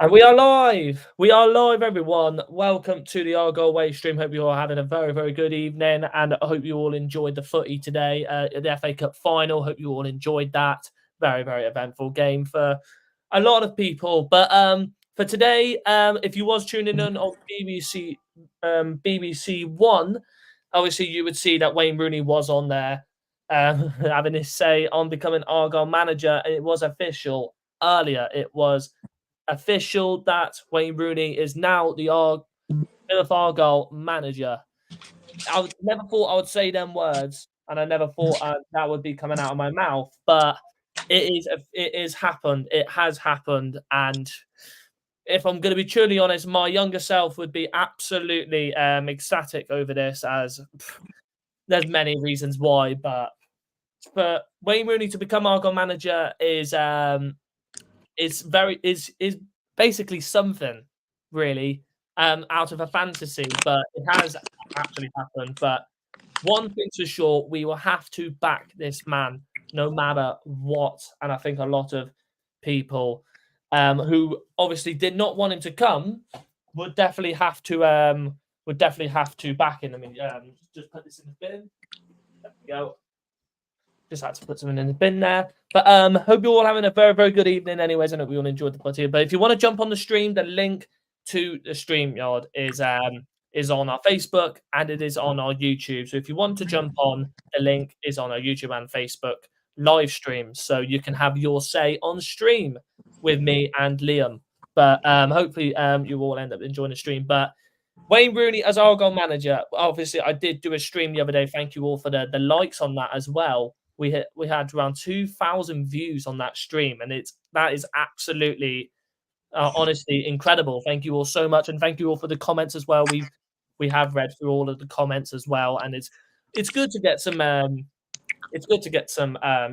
And we are live. We are live, everyone. Welcome to the Argyle Way stream. Hope you're all having a very, very good evening, and I hope you all enjoyed the footy today, the FA Cup final. Hope you all enjoyed that. Very, very eventful game for a lot of people. But for today, if you was tuning in on BBC One, obviously you would see that Wayne Rooney was on there, having his say on becoming Argyle manager, and it was official earlier. It was official that Wayne Rooney is now the Plymouth Argyle manager. I never thought I would say them words, and I never thought that would be coming out of my mouth. But it is happened. It has happened, and if I'm going to be truly honest, my younger self would be absolutely ecstatic over this. As there's many reasons why, but for Wayne Rooney to become Argyle manager is basically something really out of a fantasy, but it has actually happened. But one thing's for sure, we will have to back this man no matter what. And I think a lot of people who obviously did not want him to come would definitely have to back him. I mean, just put this in the bin. There we go. Just had to put something in the bin there. But hope you're all having a very, very good evening anyways. I hope we all enjoyed the footy. But if you want to jump on the stream, the link to the StreamYard is on our Facebook and it is on our YouTube. So if you want to jump on, the link is on our YouTube and Facebook live streams. So you can have your say on stream with me and Liam. But hopefully you all end up enjoying the stream. But Wayne Rooney as Argyle manager, obviously I did do a stream the other day. Thank you all for the likes on that as well. We had around 2,000 views on that stream, and that is absolutely, honestly incredible. Thank you all so much, and thank you all for the comments as well. We have read through all of the comments as well, and it's good to get some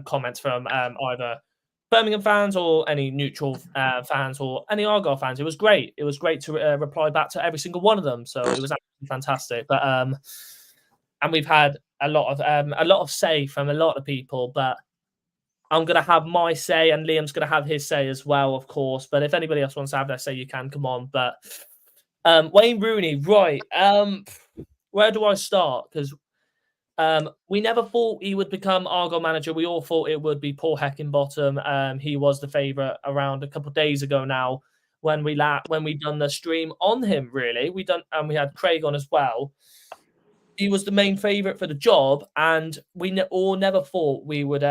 comments from either Birmingham fans or any neutral fans or any Argyle fans. It was great. It was great to reply back to every single one of them. So it was absolutely fantastic. But and we've had a lot of say from a lot of people, but I'm going to have my say and Liam's going to have his say as well, of course. But if anybody else wants to have their say, you can come on. But Wayne Rooney, right. Where do I start? Because we never thought he would become Argyle manager. We all thought it would be Paul Heckingbottom. He was the favourite around a couple of days ago now when we done the stream on him, really. We had Craig on as well. He was the main favourite for the job, and we all never thought we would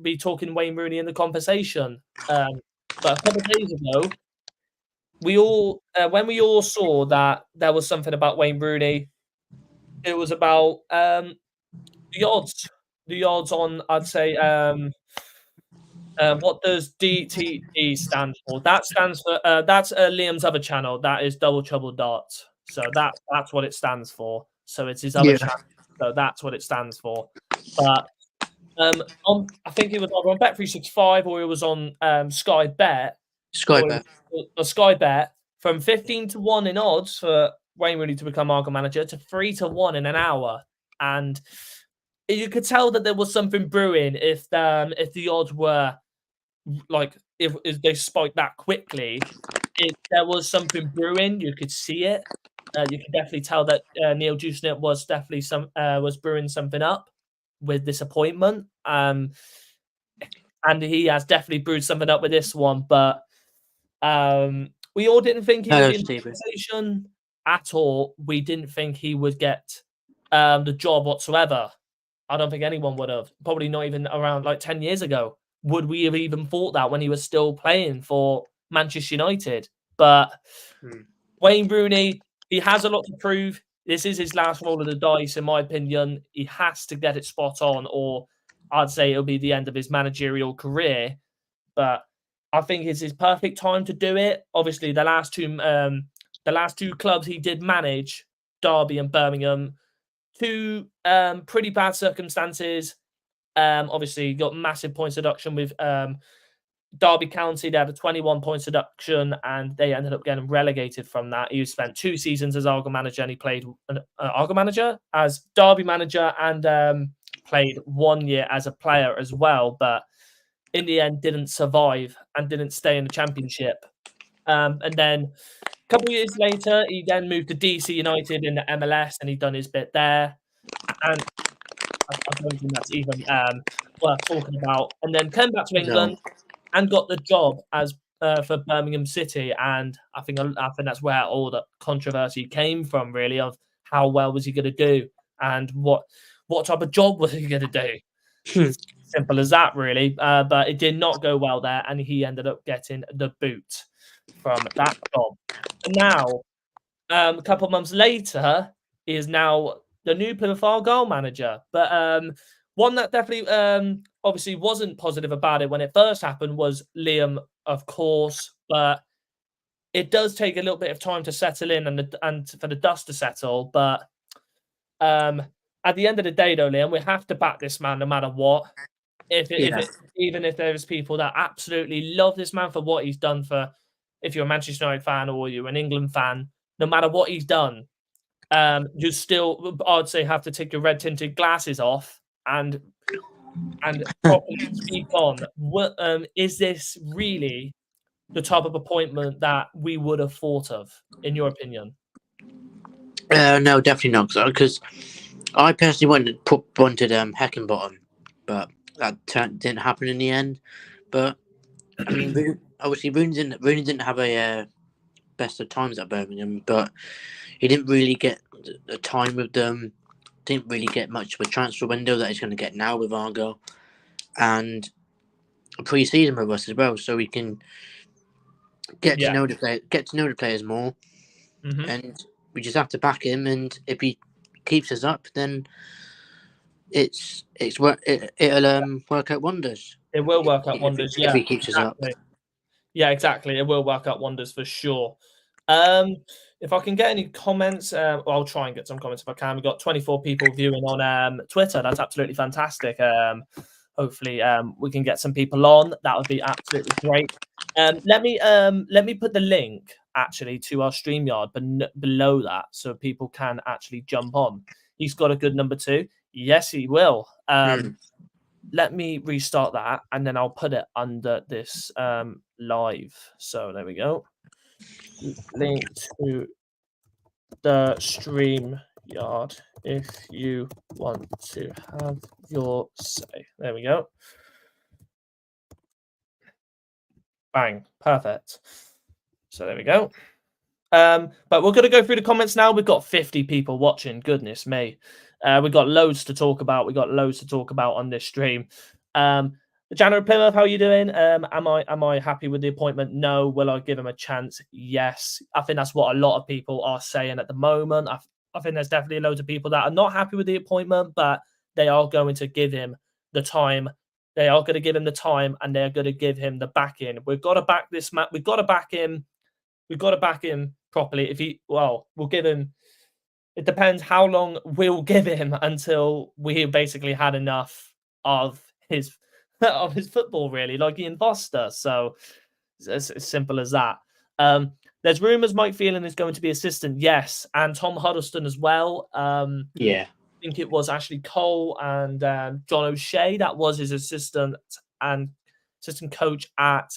be talking Wayne Rooney in the conversation. But a couple of days ago, when we all saw that there was something about Wayne Rooney, it was about the odds. The odds on, I'd say, what does DTD stand for? That stands for that's Liam's other channel. That is Double Trouble Darts. So that's what it stands for. So it's his other channel. So that's what it stands for. But I think it was either on Bet365 or it was on Sky Bet. Sky Bet from 15-1 in odds for Wayne Rooney to become Argyle manager to 3-1 in an hour, and you could tell that there was something brewing if the odds were like if they spiked that quickly. If there was something brewing, you could see it. You could definitely tell that Neil Juicnet was definitely was brewing something up with this appointment, and he has definitely brewed something up with this one. But we all didn't think he would be in the conversation at all. We didn't think he would get the job whatsoever. I don't think anyone would have. Probably not even around like 10 years ago would we have even thought that when he was still playing for Manchester United. But Wayne Rooney, he has a lot to prove. This is his last roll of the dice, in my opinion. He has to get it spot on, or I'd say it'll be the end of his managerial career. But I think it's his perfect time to do it. Obviously, the last two clubs he did manage, Derby and Birmingham, two pretty bad circumstances. Obviously, got massive points deduction with Derby County. They had a 21 points deduction, and they ended up getting relegated from that. He spent 2 seasons as Argyle manager, and he played Argyle manager as Derby manager, and played 1 year as a player as well. But in the end, didn't survive and didn't stay in the Championship. And then a couple of years later, he then moved to DC United in the MLS, and he'd done his bit there. And I don't think that's even worth talking about. And then came back to England and got the job as for Birmingham City. And I think that's where all the controversy came from, really, of how well was he going to do and what type of job was he going to do. Simple as that, really. But it did not go well there, and he ended up getting the boot from that job. And now, a couple of months later, he is now the new Plymouth Argyle manager. But one that definitely obviously wasn't positive about it when it first happened was Liam, of course. But it does take a little bit of time to settle in and for the dust to settle. But at the end of the day, though, Liam, we have to back this man no matter what. Even if there's people that absolutely love this man for what he's done for, if you're a Manchester United fan or you're an England fan, no matter what he's done, you still, I'd say, have to take your red tinted glasses off and properly speak on. Is this really the type of appointment that we would have thought of, in your opinion? No, definitely not. Because I personally wanted Heckingbottom, but that didn't happen in the end. But I mean, obviously, Rooney didn't have a best of times at Birmingham, but he didn't really get the time with them. Didn't really get much of a transfer window that he's going to get now with Argyle, and a pre-season with us as well, so we can get to know the players more, and we just have to back him. And if he keeps us up, then it'll work out wonders. It will work out wonders. If he keeps us up. Yeah, exactly. It will work out wonders for sure. If I can get any comments, I'll try and get some comments if I can. We've got 24 people viewing on Twitter. That's absolutely fantastic. Hopefully, we can get some people on. That would be absolutely great. Let me put the link actually to our StreamYard below that, so people can actually jump on. He's got a good number 2. Yes, he will. Let me restart that, and then I'll put it under this live. So there we go. Link to the StreamYard if you want to have your say. There we go. Bang. Perfect. So there we go. But we're going to go through the comments now. We've got 50 people watching. Goodness me. We've got loads to talk about. We've got loads to talk about on this stream. January Plymouth, how are you doing? Am I happy with the appointment? No. Will I give him a chance? Yes. I think that's what a lot of people are saying at the moment. I think there's definitely loads of people that are not happy with the appointment, but they are going to give him the time. They are going to give him the time, and they're going to give him the backing. We've got to back this man. We've got to back him. We've got to back him properly. We'll give him. It depends how long we'll give him until we basically had enough of his football, really, like Ian Foster. So it's as simple as that. There's rumours Mike Phelan is going to be assistant. Yes, and Tom Huddleston as well. Yeah. I think it was Ashley Cole and John O'Shea. That was his assistant coach at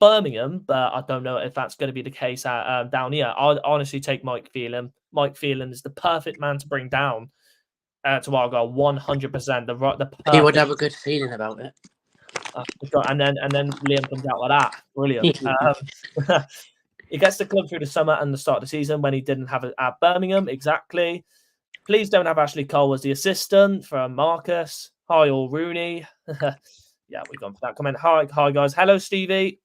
Birmingham, but I don't know if that's going to be the case down here. I'd honestly take Mike Phelan. Mike Phelan is the perfect man to bring down to Argyle, 100%. He would have a good feeling about it. And then Liam comes out like that. Brilliant. He gets the club through the summer and the start of the season when he didn't have it at Birmingham. Exactly. Please don't have Ashley Cole as the assistant from Marcus. Hi, all Rooney. Yeah, we've gone for that comment. Hi, guys. Hello, Stevie.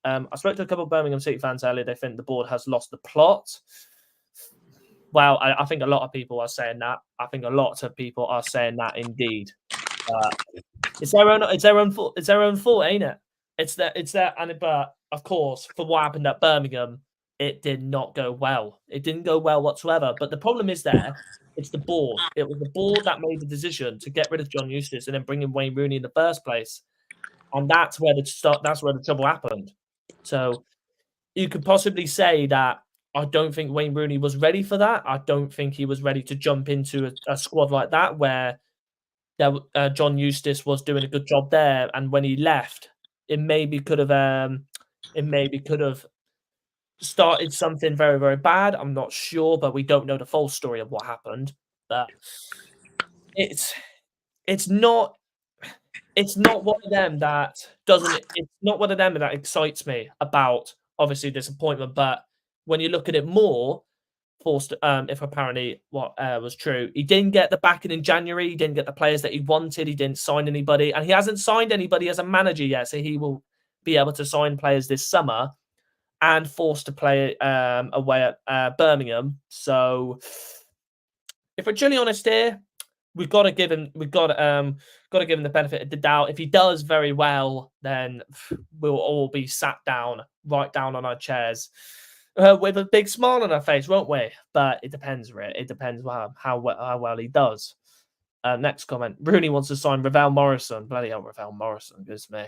I spoke to a couple of Birmingham City fans earlier. They think the board has lost the plot. Well, I think a lot of people are saying that. I think a lot of people are saying that indeed. It's their own fault. It's their own fault, ain't it? It's their. But of course, for what happened at Birmingham, it did not go well. It didn't go well whatsoever. But the problem is it's the board. It was the board that made the decision to get rid of John Eustace and then bring in Wayne Rooney in the first place, and that's where the trouble happened. So you could possibly say that I don't think Wayne Rooney was ready for that. I don't think he was ready to jump into a squad like that where John Eustace was doing a good job there, and when he left, it maybe could have started something very, very bad. I'm not sure, but we don't know the full story of what happened. But it's not one of them that doesn't. It's not one of them that excites me about obviously disappointment. But when you look at it more, forced if apparently what was true, he didn't get the backing in January. He didn't get the players that he wanted. He didn't sign anybody, and he hasn't signed anybody as a manager yet. So he will be able to sign players this summer, and forced to play away at Birmingham. So, if we're truly honest here, we've got to give him got to give him the benefit of the doubt. If he does very well, then we'll all be sat down, right down on our chairs, with a big smile on our face, won't we? But it depends, Rick. It depends how well he does. Next comment: Rooney wants to sign Ravel Morrison. Bloody hell, Ravel Morrison, goodness me.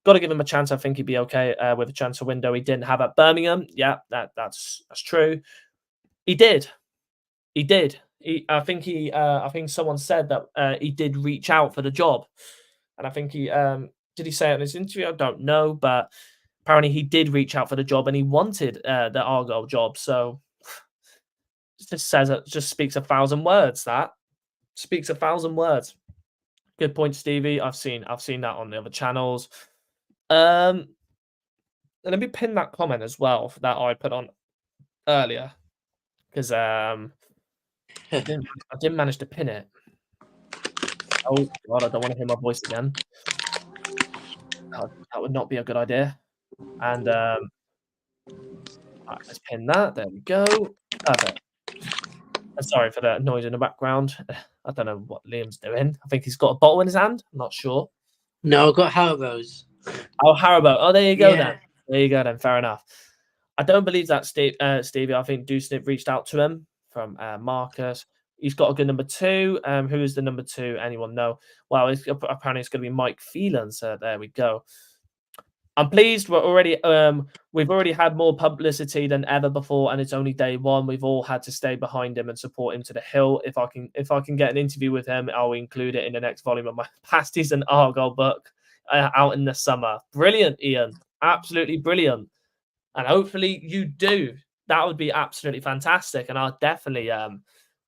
Got to give him a chance. I think he'd be okay with a transfer window he didn't have at Birmingham. Yeah, that's true. He did. I think someone said that he did reach out for the job, and I think he did he say it in his interview? I don't know, but apparently he did reach out for the job and he wanted the Argyle job. So it just speaks 1,000 words. That speaks 1,000 words. Good point, Stevie. I've seen that on the other channels. Let me pin that comment as well that I put on earlier because I didn't manage to pin it. Oh God, I don't want to hear my voice again. That would not be a good idea. And right, let's pin that. There we go. Perfect. Sorry for the noise in the background. I don't know what Liam's doing. I think he's got a bottle in his hand. I'm not sure. No, I've got Haribo's. Oh, Haribo. Oh, there you go then. There you go then. Fair enough. I don't believe that Stevie. I think Dewsnip reached out to him from Marcus. He's got a good number 2. Who is the number 2? Anyone know? Well, apparently it's going to be Mike Phelan. So there we go. I'm pleased. We've already had more publicity than ever before, and it's only day one. We've all had to stay behind him and support him to the hill. If I can get an interview with him, I'll include it in the next volume of my Pasties and Argyle book out in the summer. Brilliant, Ian. Absolutely brilliant. And hopefully you do. That would be absolutely fantastic. And I'll definitely have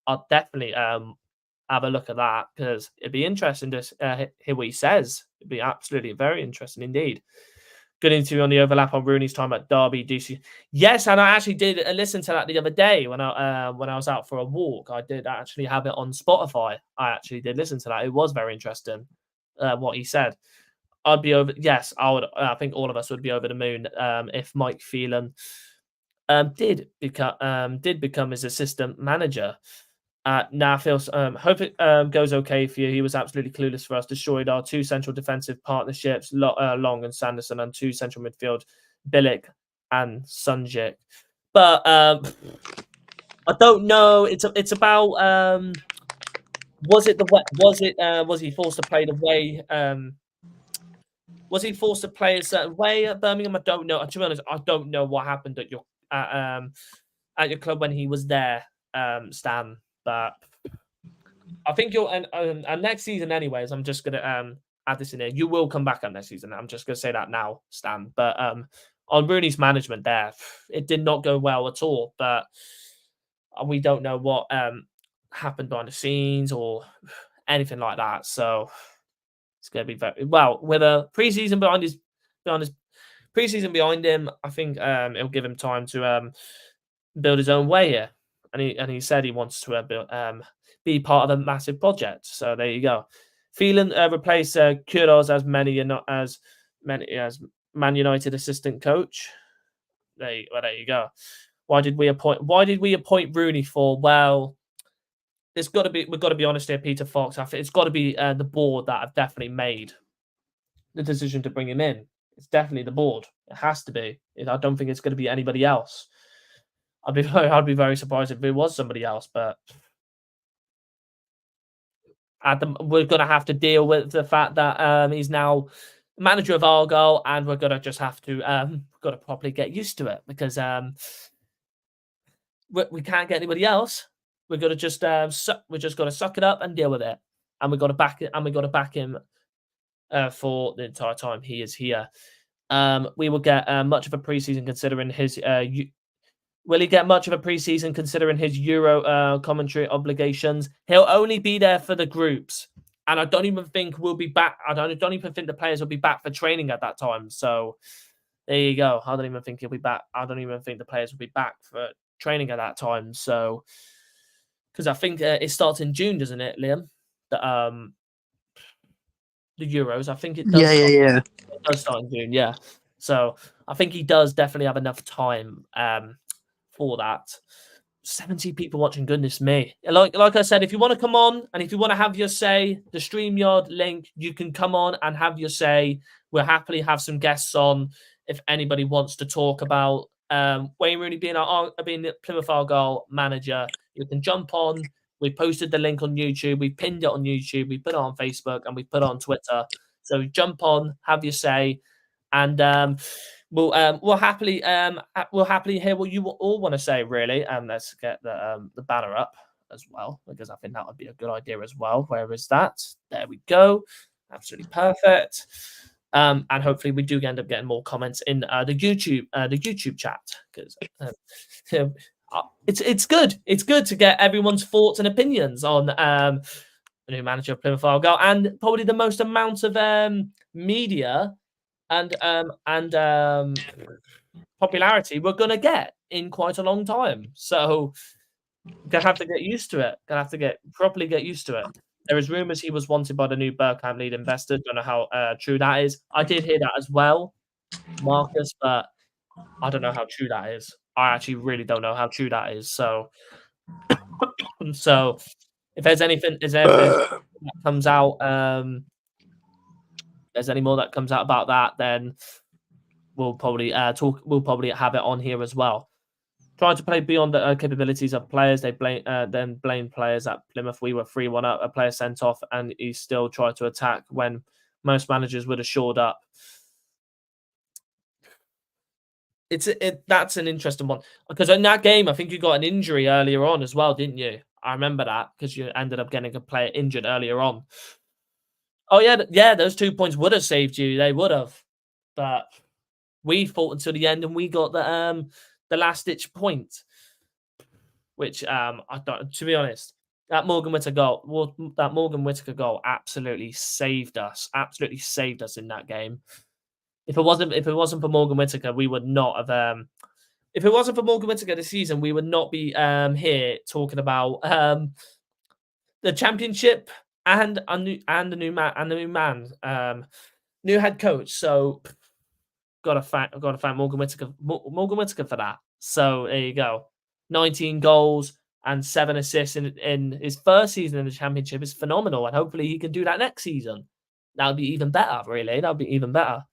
a look at that because it'd be interesting to hear what he says. It'd be absolutely very interesting indeed. Good interview on the overlap on Rooney's time at Derby DC. Yes, and I actually did listen to that the other day when I was out for a walk. I did actually have it on Spotify. I actually did listen to that. It was very interesting what he said. I'd be over. Yes, I would. I think all of us would be over the moon if Mike Phelan did become his assistant manager. Now, Phil, hope it goes okay for you. He was absolutely clueless for us. Destroyed our 2 central defensive partnerships, Long and Sanderson, and 2 central midfield, Bilic and Sunjic. But I don't know. It's about was he forced to play the way? Was he forced to play a certain way at Birmingham? I don't know. To be honest, I don't know what happened at your club when he was there, Stan. But I think you'll and next season, anyways. I'm just gonna add this in here. You will come back up next season. I'm just gonna say that now, Stan. But on Rooney's management, there, it did not go well at all. But we don't know what happened behind the scenes or anything like that. So it's gonna be very well with a preseason behind his preseason behind him. I think it'll give him time to build his own way here. And he said he wants to be part of a massive project. So there you go. Phelan replaced Kudos as Man United assistant coach. There you go. Why did we appoint Rooney for? Well, we've got to be honest here, Peter Fox. I think it's got to be the board that have definitely made the decision to bring him in. It's definitely the board. It has to be. I don't think it's going to be anybody else. I'd be very surprised if it was somebody else, but we're going to have to deal with the fact that he's now manager of Argyle, and we're going to just have to got to properly get used to it because we can't get anybody else. We're going to just we're just going to suck it up and deal with it, and we've got to back it, and we've got to back him for the entire time he is here. we will get much of a preseason considering his. Will he get much of a preseason considering his Euro commentary obligations? He'll only be there for the groups, and I don't even think we'll be back. I don't even think the players will be back for training at that time. So there you go. I don't even think he'll be back. I don't even think the players will be back for training at that time. So because I think it starts in June, doesn't it, Liam? The Euros. I think it does. Yeah. It does start in June. Yeah. So I think he does definitely have enough time for that. 70 people watching, goodness me. Like I said, if you want to come on and if you want to have your say, the StreamYard link, you can come on and have your say. We'll happily have some guests on if anybody wants to talk about Wayne Rooney being the Plymouth Argyle manager. You can jump on. We posted the link on YouTube. We pinned it on YouTube. We put it on Facebook and we put it on Twitter. So jump on, have your say, and we'll happily hear what you all want to say. Really, let's get the banner up as well because I think that would be a good idea as well. Where is that? There we go. Absolutely perfect. And hopefully we do end up getting more comments in the YouTube chat because it's good. It's good to get everyone's thoughts and opinions on the new manager of Plymouth Argyle and probably the most amount of media and popularity we're gonna get in quite a long time. So gonna have to get used to it. Gonna have to properly get used to it. There is rumours he was wanted by the new Bergkamp lead investors. Don't know how true that is. I did hear that as well, Marcus, but I don't know how true that is. I actually really don't know how true that is. So, if there's anything, that comes out, there's any more that comes out about that, then we'll probably talk. We'll probably have it on here as well. Trying to play beyond the capabilities of players, they then blame players at Plymouth. We were 3-1 up, a player sent off, and he still tried to attack when most managers would have shored up. That's an interesting one because in that game, I think you got an injury earlier on as well, didn't you? I remember that because you ended up getting a player injured earlier on. Oh yeah, those 2 points would have saved you. They would have, but we fought until the end and we got the last ditch point, which I don't. To be honest, that Morgan Whittaker goal absolutely saved us. Absolutely saved us in that game. If it wasn't for Morgan Whittaker, we would not have. If it wasn't for Morgan Whittaker this season, we would not be here talking about the championship and the new man, new head coach. So gotta thank Morgan Whittaker for that. So there you go. 19 goals and 7 assists in his first season in the championship is phenomenal, and hopefully he can do that next season. That would be even better. Really, that would be even better.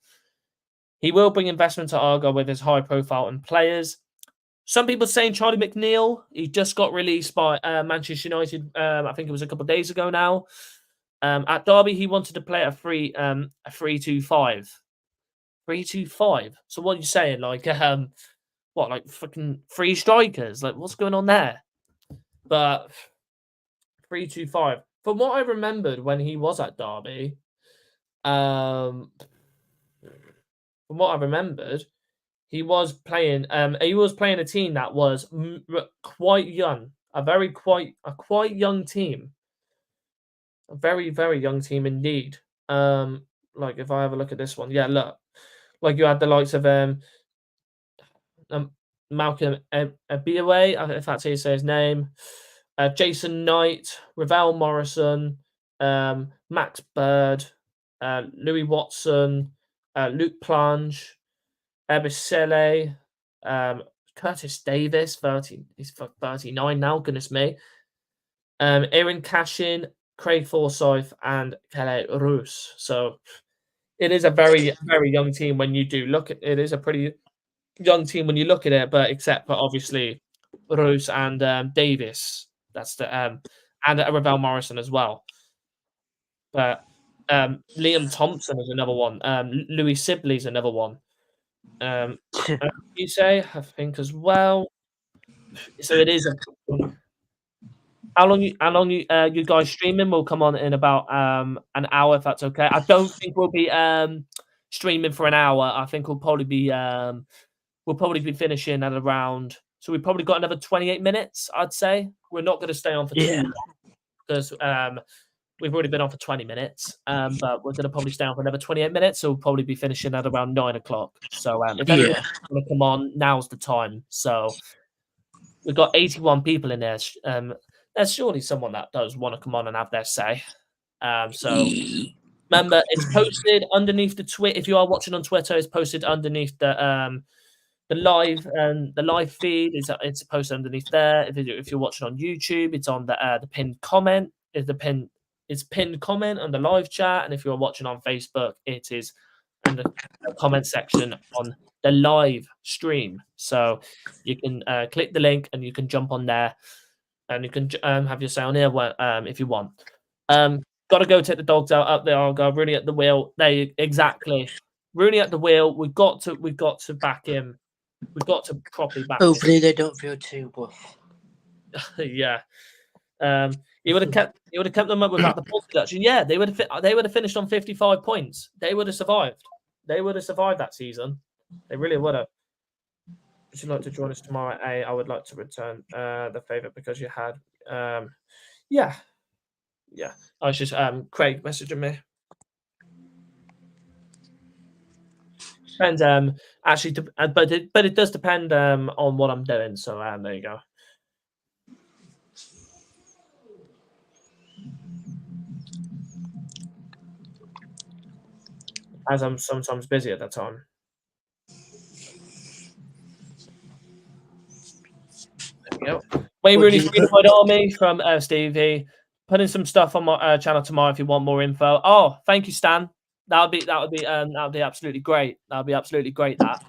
He will bring investment to Argyle with his high profile and players. Some people saying Charlie McNeil. He just got released by Manchester United. I think it was a couple of days ago now. At Derby, he wanted to play a 3-2-5. 3-2-5. So what are you saying? Like, what? Like fucking 3 strikers? Like, what's going on there? But 3-2-5. From what I remembered when he was at Derby, from what I remembered, he was playing a team that was quite young, a quite young team, a very, very young team indeed. Like if I have a look at this one, yeah, look, like you had the likes of Malcolm Abiaway, if that's how you say his name, Jason Knight, Ravel Morrison, Max Bird, Louis Watson, Luke Plange, Ebisele, Curtis Davis, he's 39 now, goodness me. Aaron Cashin, Craig Forsyth, and Kelly Roos. So it is a very, very young team when you do look at it. It is a pretty young team when you look at it, but except for obviously Roos and Davis. That's the and Ravel Morrison as well. But Liam Thompson is another one. Louis Sibley's another one. You say, I think as well. So it is. How long you guys streaming? We'll come on in about an hour if that's okay. I don't think we'll be streaming for an hour. I think we'll probably be finishing at around. So we've probably got another 28 minutes. I'd say we're not going to stay on for too long because we've already been on for 20 minutes. But we're going to probably stay on for another 28 minutes. So we'll probably be finishing at around 9 o'clock. So if anyone want to come on, now's the time. So we've got 81 people in there. There's surely someone that does want to come on and have their say. So remember, it's posted underneath the tweet. If you are watching on Twitter, it's posted underneath the live feed. It's posted underneath there. If you're watching on YouTube, it's on the pinned comment. It's pinned comment on the live chat, and if you're watching on Facebook, it is in the comment section on the live stream. So you can click the link and you can jump on there, and you can have your say on here if you want. Got to go take the dogs out up there. I'll go Rooney at the wheel. Exactly. Rooney at the wheel. We've got to back him. We've got to properly back him. Hopefully they don't feel too rough. Yeah. He would have kept them up without the point deduction. Yeah, they would have finished on 55 points. They would have survived. They would have survived that season. They really would have. Would you like to join us tomorrow at 8? I would like to return the favour because you had yeah. I was just Craig messaging me. Depends actually but it does depend on what I'm doing. So there you go. As I'm sometimes busy at that time. There we go. Wayne Rooney, Freedom Army from Stevie. Putting some stuff on my channel tomorrow if you want more info. Oh, thank you, Stan. That would be absolutely great. That would be absolutely great. That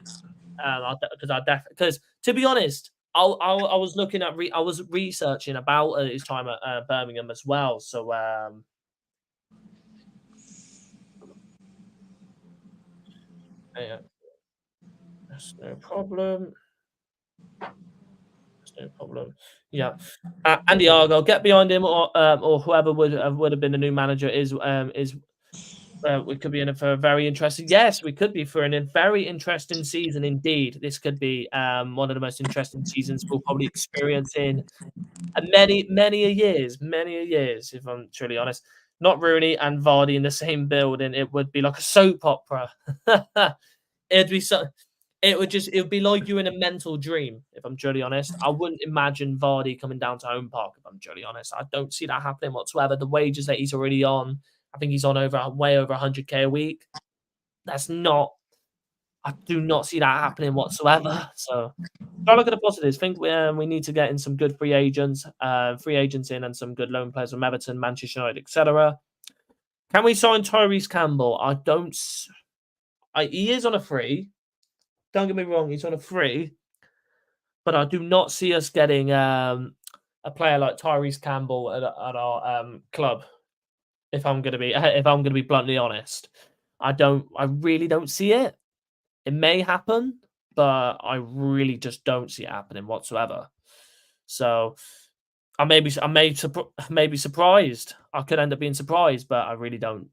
because to be honest, I was looking at I was researching about his time at Birmingham as well. So yeah, that's no problem. No problem. Yeah, Andy Argyle, get behind him, or whoever would have been the new manager we could be in for a very interesting. Yes, we could be for a very interesting season indeed. This could be one of the most interesting seasons we'll probably experience in many a years. If I'm truly honest. Not Rooney and Vardy in the same building. It would be like a soap opera. It'd be so. It would be like you in a mental dream, if I'm truly honest. I wouldn't imagine Vardy coming down to Home Park, if I'm truly honest. I don't see that happening whatsoever. The wages that he's already on, I think he's on way over 100k a week. I do not see that happening whatsoever. So try to look at the positives. I think we need to get in some good free agents in, and some good loan players from Everton, Manchester United, etc. Can we sign Tyrese Campbell? He is on a free. Don't get me wrong, he's on a free, but I do not see us getting a player like Tyrese Campbell at our club. If I'm going to be bluntly honest, I really don't see it. It may happen, but I really just don't see it happening whatsoever. So I may be surprised. I could end up being surprised, but I really don't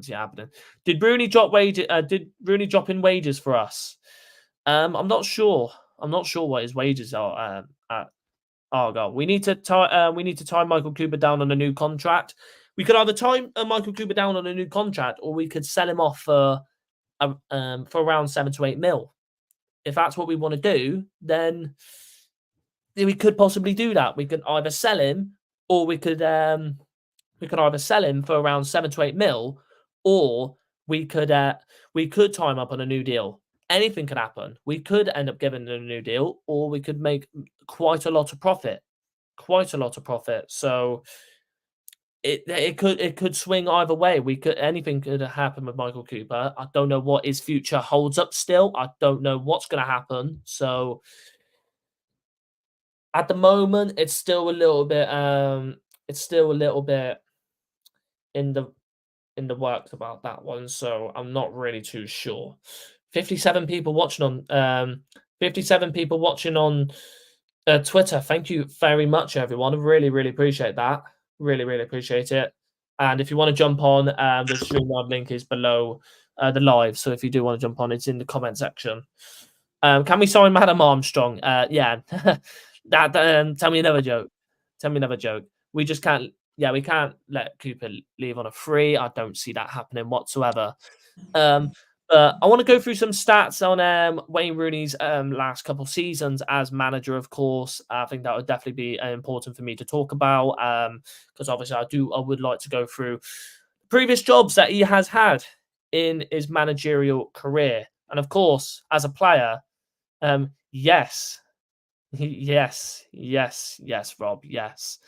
see it happening. Did Rooney drop wages? Did Rooney drop in wages for us? I'm not sure. I'm not sure what his wages are at Argyle. We need to tie Michael Cooper down on a new contract. We could either tie Michael Cooper down on a new contract, or we could sell him off for around 7 to 8 mil. If that's what we want to do, then we could possibly do that. We could either sell him, or we could either sell him for around 7 to 8 mil, or we could tie him up on a new deal. Anything could happen. We could end up giving him a new deal, or we could make quite a lot of profit. So it could swing either way. Anything could happen with Michael Cooper. I don't know what his future holds up still. I don't know what's going to happen. So at the moment, it's still a little bit in the works about that one. So I'm not really too sure. 57 people watching on Twitter. Thank you very much, everyone. I really appreciate that. Really appreciate it. And if you want to jump on, the StreamYard link is below the live. So if you do want to jump on, it's in the comment section. Can we sign Madam Armstrong? Yeah. Tell me another joke. Tell me another joke. We just can't. Yeah, we can't let Cooper leave on a free. I don't see that happening whatsoever. But I want to go through some stats on Wayne Rooney's last couple seasons as manager. Of course, I think that would definitely be important for me to talk about because obviously I would like to go through previous jobs that he has had in his managerial career, and of course, as a player, yes, yes, Rob, yes,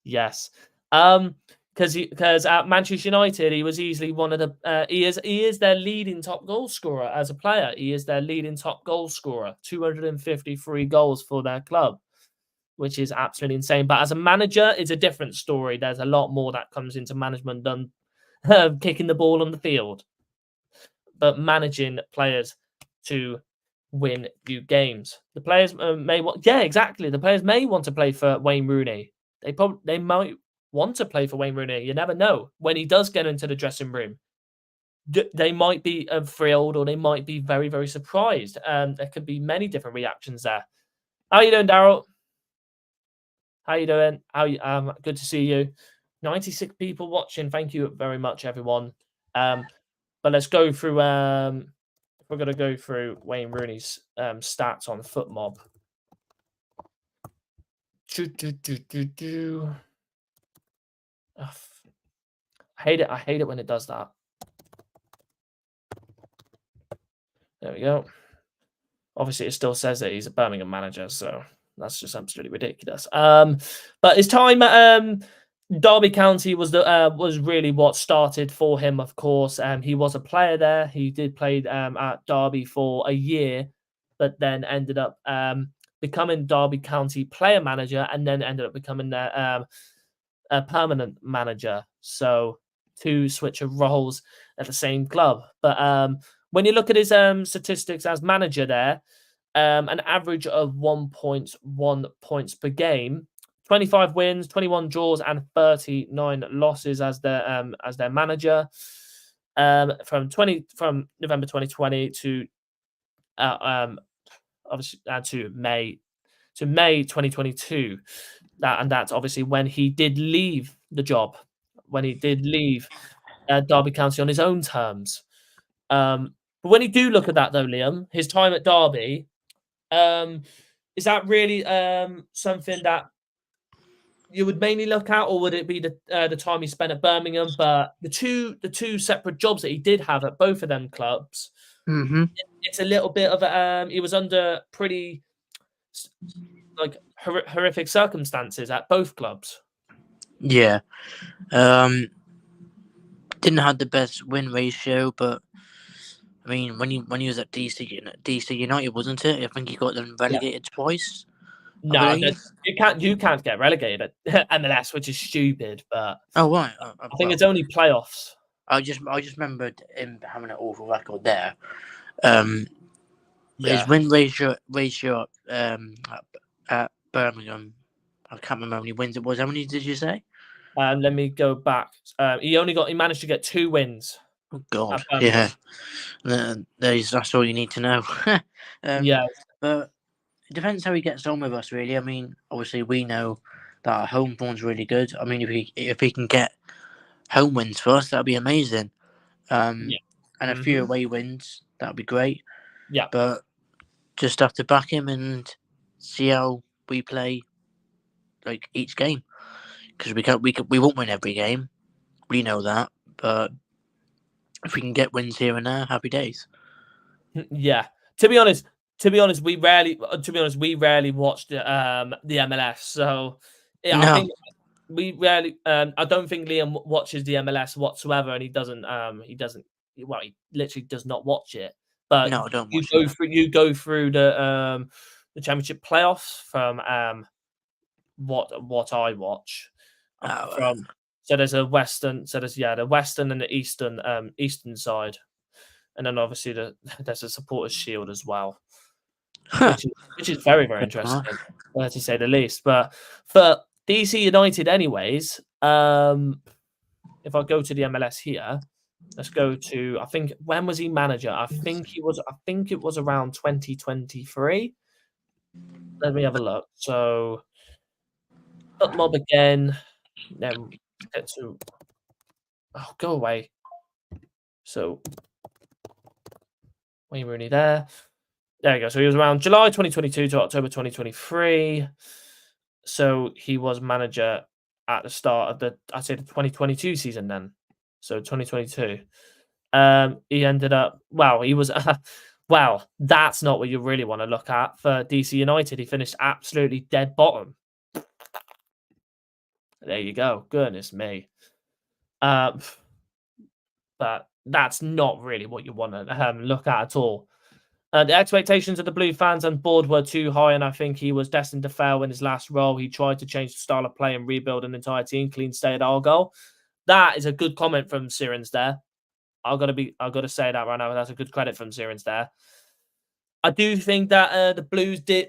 yes. Because at Manchester United, he was easily one of the. He is their leading top goal scorer as a player. He is their leading top goal scorer, 253 goals for their club, which is absolutely insane. But as a manager, it's a different story. There's a lot more that comes into management than kicking the ball on the field, but managing players to win you games. The players may want, yeah, exactly. The players may want to play for Wayne Rooney. They might want to play for Wayne Rooney. You never know when he does get into the dressing room. They might be thrilled, or they might be very, very surprised. There could be many different reactions there. How you doing, Daryl? How you doing? Good to see you. 96 people watching. Thank you very much, everyone. But let's go through. We're going to go through Wayne Rooney's stats on FootMob. I hate it. I hate it when it does that. There we go. Obviously, it still says that he's a Birmingham manager, so that's just absolutely ridiculous. But his time at Derby County was really what started for him. Of course, he was a player there. He did play at Derby for a year, but then ended up becoming Derby County player manager, and then ended up becoming a permanent manager. So 2 switch of roles at the same club. But when you look at his statistics as manager there, an average of 1.1 points per game, 25 wins, 21 draws, and 39 losses as their manager. From November 2020 to obviously to May 2022. That's obviously when he did leave the job, when he did leave Derby County on his own terms. But when you do look at that, though, Liam, his time at Derby, is that really something that you would mainly look at, or would it be the time he spent at Birmingham? But the two separate jobs that he did have at both of them clubs, it's a little bit of he was under pretty like horrific circumstances at both clubs. Yeah. Didn't have the best win ratio, but I mean, when he was at DC United, wasn't it? I think he got them relegated twice. No, you can't get relegated at MLS, which is stupid. But oh right, I think it's only playoffs. I just remembered him having an awful record there. His win ratio at Birmingham, I can't remember how many wins it was. How many did you say? Let me go back. He managed to get 2 wins. Oh God, yeah. That's all you need to know. Yeah, but it depends how he gets on with us, really. I mean, obviously we know that our home form's really good. I mean, if he can get home wins for us, that'd be amazing. And a few away wins, that'd be great. Yeah, but just have to back him and see how we play, like each game, because we won't win every game. We know that, but if we can get wins here and there, happy days. Yeah. To be honest, we rarely watched the MLS. So yeah, No. I think we rarely. I don't think Liam watches the MLS whatsoever, and he doesn't. Well, he literally does not watch it. But no, I don't watch you go through the championship playoffs from what I watch. So there's the western and the eastern side, and then obviously there's a supporters shield as well, which is very, very interesting, to say the least. But for DC United, anyways, if I go to the MLS here, Let's go to, I think, when was he manager? I think it was around 2023. Let me have a look. So, up mob again. Then get to, oh, go away. So, Wayne Rooney there. There you go. So he was around July 2022 to October 2023. So he was manager at the start of I'd say the 2022 season then. So 2022. He ended up, well, he was, well, that's not what you really want to look at for DC United. He finished absolutely dead bottom. There you go. Goodness me. But that's not really what you want to look at all. The expectations of the Blue fans and board were too high, and I think he was destined to fail in his last role. He tried to change the style of play and rebuild an entire team. Clean stay at Argyle. That is a good comment from Sirens there. I've got to say that right now. That's a good credit from Sirens there. I do think that the Blues did,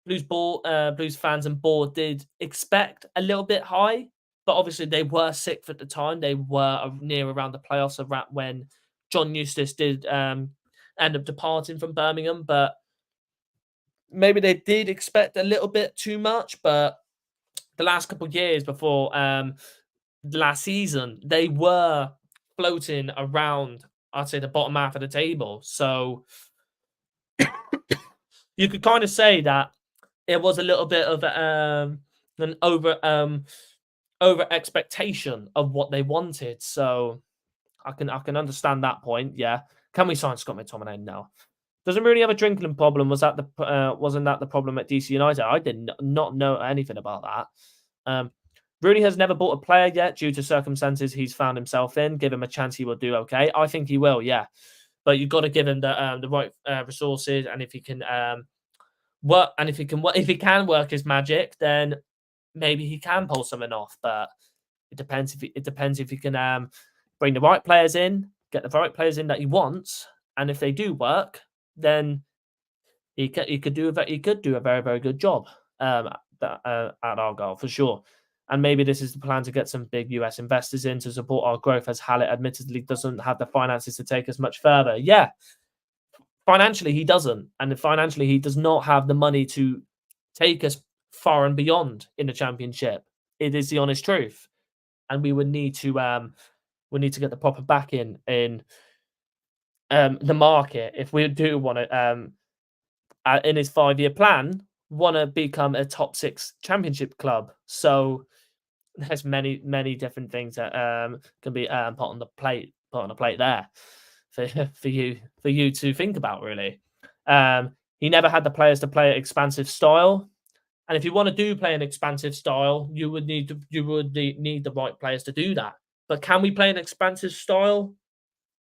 Blues fans and board did expect a little bit high, but obviously they were sixth at the time. They were near around the playoffs of when John Eustace did end up departing from Birmingham, but maybe they did expect a little bit too much. But the last couple of years before last season, they were floating around, I'd say, the bottom half of the table. So you could kind of say that it was a little bit of an over expectation of what they wanted. So I can understand that point. Yeah. Can we sign Scott McTominay? No. Doesn't really have a drinking problem. Wasn't that the problem at DC United? I did not know anything about that. Rooney has never bought a player yet due to circumstances he's found himself in. Give him a chance, he will do okay. I think he will, yeah. But you've got to give him the right resources, and if he can work, and if he can work his magic, then maybe he can pull something off. But it depends if he can bring the right players in, get the right players in that he wants, and if they do work, then he could do a very, very good job at Argyle for sure. And maybe this is the plan to get some big US investors in to support our growth, as Hallett admittedly doesn't have the finances to take us much further. Yeah, financially he doesn't, and financially he does not have the money to take us far and beyond in the Championship. It is the honest truth, and we would need to get the proper backing in the market if we do want to in his 5-year plan want to become a top 6 Championship club. So there's many different things that can be put on the plate there for you to think about, really. He never had the players to play an expansive style, and if you want to play an expansive style, you would need the right players to do that. But can we play an expansive style?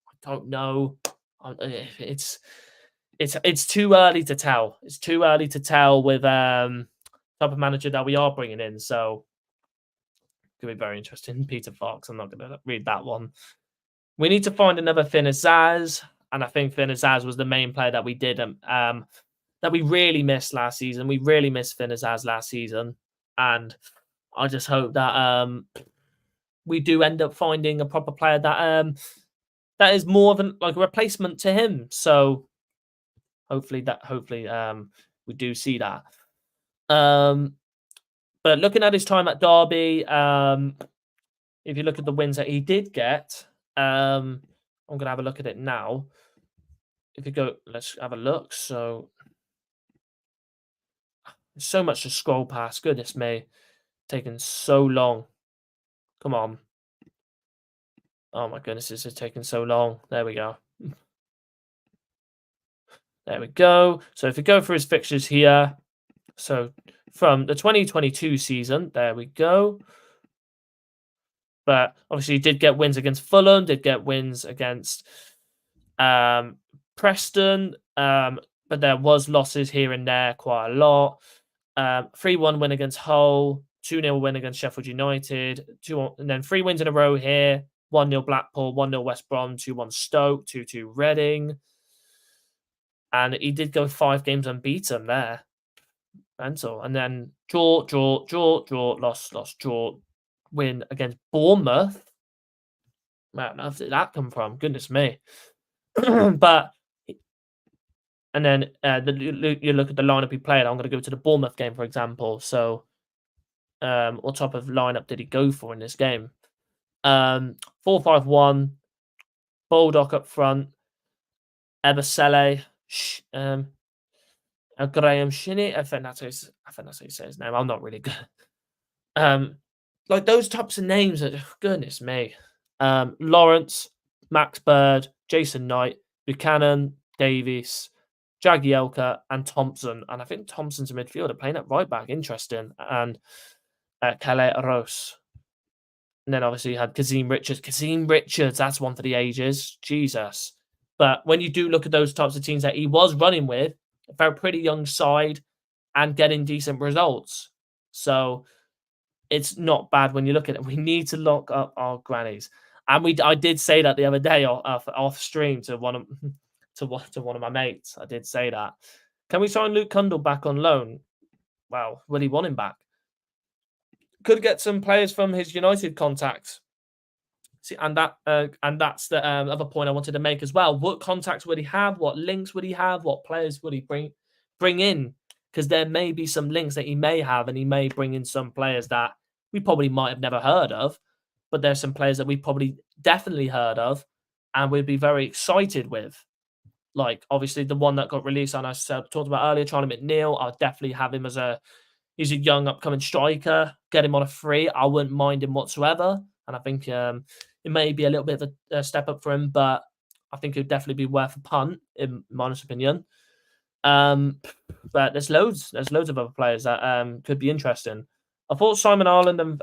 I don't know. It's too early to tell. It's too early to tell with type of manager that we are bringing in. So it could be very interesting. Peter Fox. I'm not going to read that one. We need to find another Finn Azaz, and I think Finn Azaz was the main player that we did that we really missed last season. We really missed Finn Azaz last season, and I just hope that we do end up finding a proper player that is more of a replacement to him. So hopefully we do see that. But looking at his time at Derby, if you look at the wins that he did get, I'm going to have a look at it now. If you go, let's have a look. So there's so much to scroll past. Goodness me, taking so long. Come on. Oh my goodness, this is taking so long. There we go. There we go. So if we go through his fixtures here, so from the 2022 season, there we go. But obviously, he did get wins against Fulham, did get wins against Preston, but there was losses here and there quite a lot. 3-1 win against Hull, 2-0 win against Sheffield United, and then 3 wins in a row here. 1-0 Blackpool, 1-0 West Brom, 2-1 Stoke, 2-2 Reading. And he did go 5 games unbeaten there. Mental. And then draw, loss, draw, win against Bournemouth. where on earth did that come from? Goodness me. But and then you look at the lineup he played. I'm going to go to the Bournemouth game, for example. So, what type of lineup did he go for in this game? 4-5-1, Baldock up front, Ebasele, Graham Shinney. I think that's how you say his name. I'm not really good. Like those types of names. Goodness me. Lawrence, Max Bird, Jason Knight, Buchanan, Davies, Jagielka, and Thompson. And I think Thompson's a midfielder playing at right back. Interesting. And Calais Rose. And then obviously you had Kazim Richards. Kazim Richards, that's one for the ages. Jesus. But when you do look at those types of teams that he was running with, a very pretty young side and getting decent results. So it's not bad when you look at it. We need to lock up our grannies. And I did say that the other day off stream to one of my mates. I did say that. Can we sign Luke Cundle back on loan? Well, will he want him back? Could get some players from his United contacts. See, and that's the other point I wanted to make as well. What contacts would he have? What links would he have? What players would he bring in? Because there may be some links that he may have, and he may bring in some players that we probably might have never heard of. But there's some players that we probably definitely heard of, and we'd be very excited with. Like obviously the one that got released, and I talked about earlier, Charlie McNeil. I'll definitely have him he's a young upcoming striker. Get him on a free. I wouldn't mind him whatsoever. And I think it may be a little bit of a step up for him, but I think it would definitely be worth a punt, in my honest opinion. But there's loads of other players that could be interesting. I thought Simon Ireland and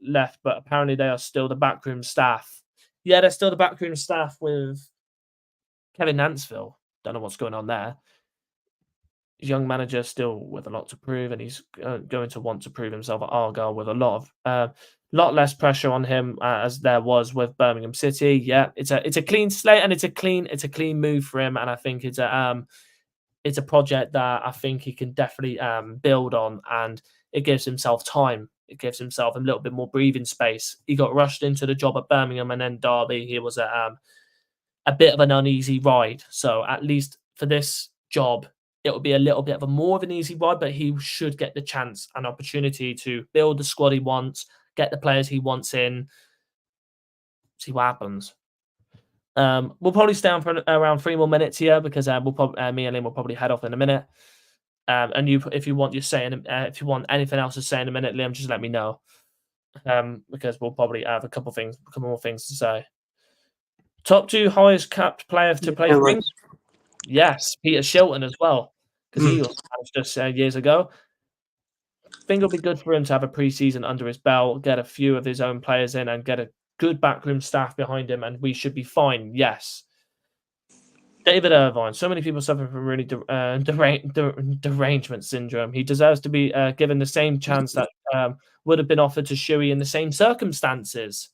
left, but apparently they are still the backroom staff. Yeah, they're still the backroom staff with Kevin Nansville. Don't know what's going on there. Young manager still with a lot to prove, and he's going to want to prove himself at Argyle with a lot less pressure on him as there was with Birmingham City. Yeah, it's a clean slate, and it's a clean move for him, and I think it's a project that I think he can definitely build on, and it gives himself time. It gives himself a little bit more breathing space. He got rushed into the job at Birmingham and then Derby. He was a bit of an uneasy ride. So at least for this job, it will be a little bit of more of an easy ride, but he should get the chance and opportunity to build the squad he wants, get the players he wants in, see what happens. We'll probably stay on for around 3 more minutes here because me and Liam will probably head off in a minute. And if you want if you want anything else to say in a minute, Liam, just let me know. Because we'll probably have a couple more things to say. Top 2 highest capped players to play for England. Yes, Peter Shilton as well, because he was just years ago. I think it'll be good for him to have a pre-season under his belt, get a few of his own players in, and get a good backroom staff behind him, and we should be fine. Yes. David Irvine. So many people suffer from Rooney derangement syndrome. He deserves to be given the same chance that would have been offered to Shuey in the same circumstances.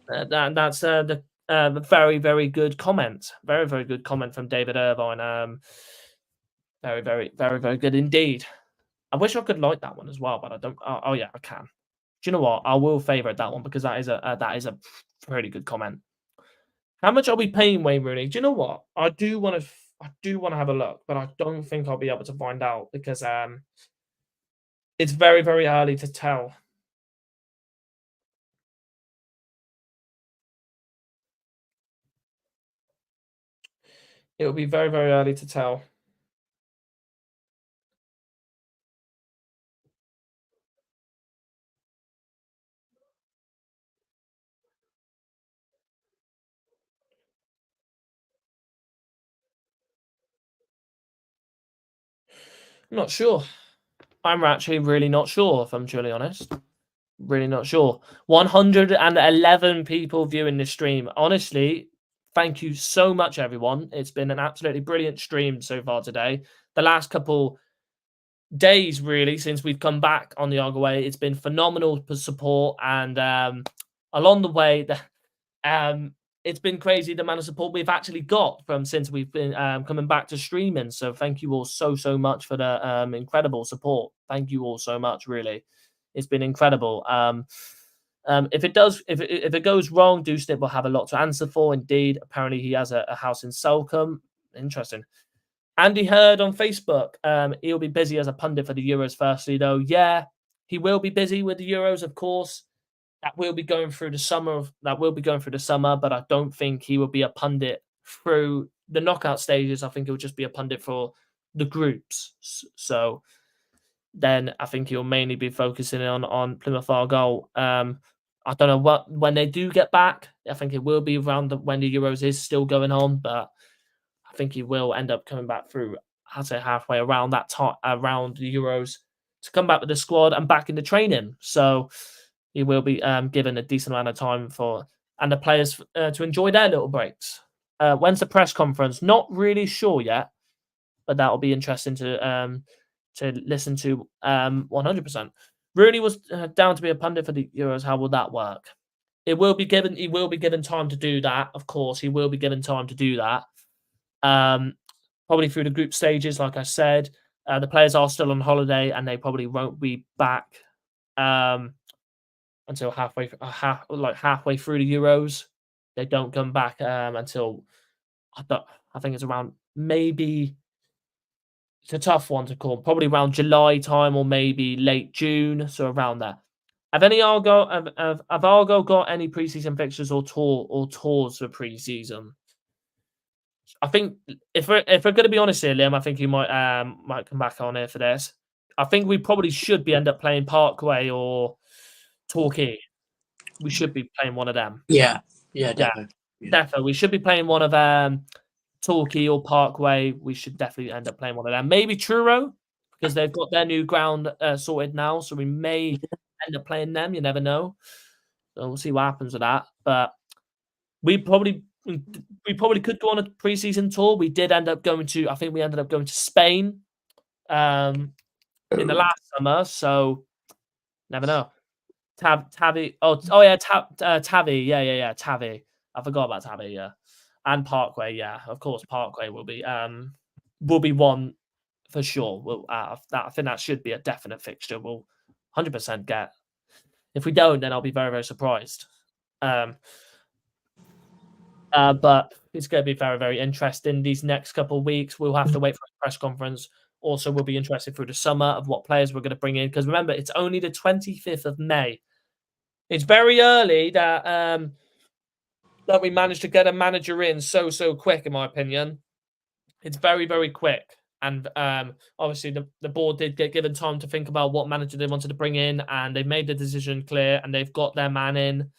That's the very, very good comment. Very, very good comment from David Irvine. Very, very, very, very good indeed. I wish I could like that one as well, but I don't. Oh yeah, I can. Do you know what? I will favourite that one because that is a pretty good comment. How much are we paying Wayne Rooney? Do you know what? I do want to have a look, but I don't think I'll be able to find out because it's very, very early to tell. It will be very, very early to tell. I'm not sure. I'm actually really not sure, if I'm truly honest. Really not sure. 111 people viewing this stream. Honestly, thank you so much, everyone. It's been an absolutely brilliant stream so far today. The last couple days, really, since we've come back on the Argyle Way, it's been phenomenal support. And along the way, it's been crazy the amount of support we've actually got from since we've been coming back to streaming. So thank you all so much for the incredible support. Thank you all so much, really. It's been incredible. If it goes wrong, Dewsnip will have a lot to answer for. Indeed, apparently he has a house in Salcombe. Interesting. Andy Hurd on Facebook. He'll be busy as a pundit for the Euros. Firstly, though, yeah, he will be busy with the Euros, of course. That will be going through the summer. But I don't think he will be a pundit through the knockout stages. I think he'll just be a pundit for the groups. So then I think he'll mainly be focusing on Plymouth Argyle. I don't know when they do get back. I think it will be around when the Euros is still going on, but I think he will end up coming back through, I'd say halfway around that time, around the Euros, to come back with the squad and back into training. So he will be given a decent amount of time and the players to enjoy their little breaks. When's the press conference? Not really sure yet, but that will be interesting to listen to 100%. Rooney was down to be a pundit for the Euros. How will that work? He will be given time to do that. Of course, he will be given time to do that. Probably through the group stages, like I said. The players are still on holiday, and they probably won't be back until halfway through the Euros. They don't come back until I think it's around maybe. It's a tough one to call. Probably around July time or maybe late June, so around there. Have Argyle got any preseason fixtures or tours for preseason? I think if we're going to be honest here, Liam, I think you might come back on here for this. I think we probably should end up playing Parkway or Torquay. We should be playing one of them. Yeah, definitely. Yeah. Definitely. We should be playing one of Torquay or Parkway. We should definitely end up playing one of them. Maybe Truro, because they've got their new ground sorted now. So we may end up playing them. You never know. So we'll see what happens with that. But we probably could go on a preseason tour. We did end up going to. I think we ended up going to Spain in the last summer. So never know. Tavi. Oh yeah, Tavi. Yeah. Tavi. I forgot about Tavi. Yeah. And Parkway, yeah, of course, Parkway will be one for sure. I think that should be a definite fixture. We'll 100% get. If we don't, then I'll be very, very surprised. But it's going to be very, very interesting these next couple of weeks. We'll have to wait for a press conference. Also, we'll be interested through the summer of what players we're going to bring in, because remember, it's only the 25th of May. It's very early that we managed to get a manager in so quick, in my opinion. It's very, very quick. And obviously the board did get given time to think about what manager they wanted to bring in, and they made the decision clear, and they've got their man in.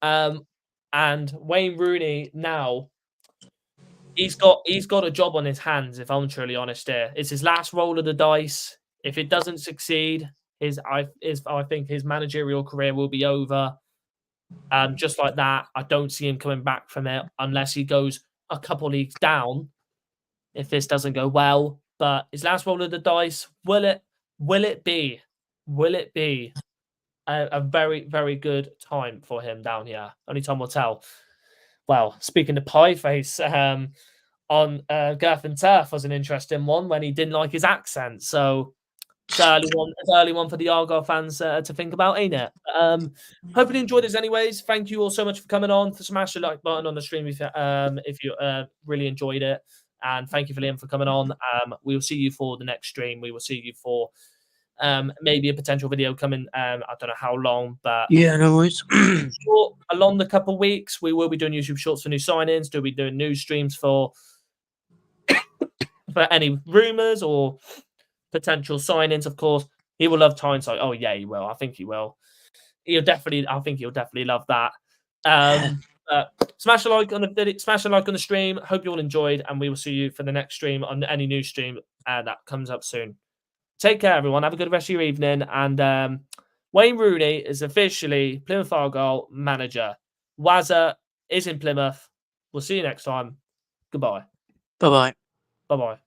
And Wayne Rooney now, he's got a job on his hands, if I'm truly honest here. It's his last roll of the dice. If it doesn't succeed, I think his managerial career will be over. Just like that, I don't see him coming back from it unless he goes a couple leagues down. If this doesn't go well, but his last roll of the dice, will it be a very, very good time for him down here? Only time will tell. Well, speaking to Pieface, on Girth and Turf was an interesting one when he didn't like his accent. So it's early one for the Argyle fans to think about, ain't it? Hopefully you enjoyed this anyways. Thank you all so much for coming on. Smash the like button on the stream if you really enjoyed it. And thank you for Liam for coming on. We will see you for the next stream. We will see you for maybe a potential video coming. I don't know how long, but yeah, no worries. Along the couple of weeks, we will be doing YouTube shorts for new signings. We'll be doing news streams for any rumors or potential signings. Of course, he will love Tyneside. Oh yeah, he will. I think he will. I think he'll definitely love that. Smash a like on the stream. Hope you all enjoyed, and we will see you for the next stream on any new stream that comes up soon. Take care, everyone. Have a good rest of your evening. And Wayne Rooney is officially Plymouth Argyle manager. Wazza is in Plymouth. We'll see you next time. Goodbye. Bye-bye. Bye-bye.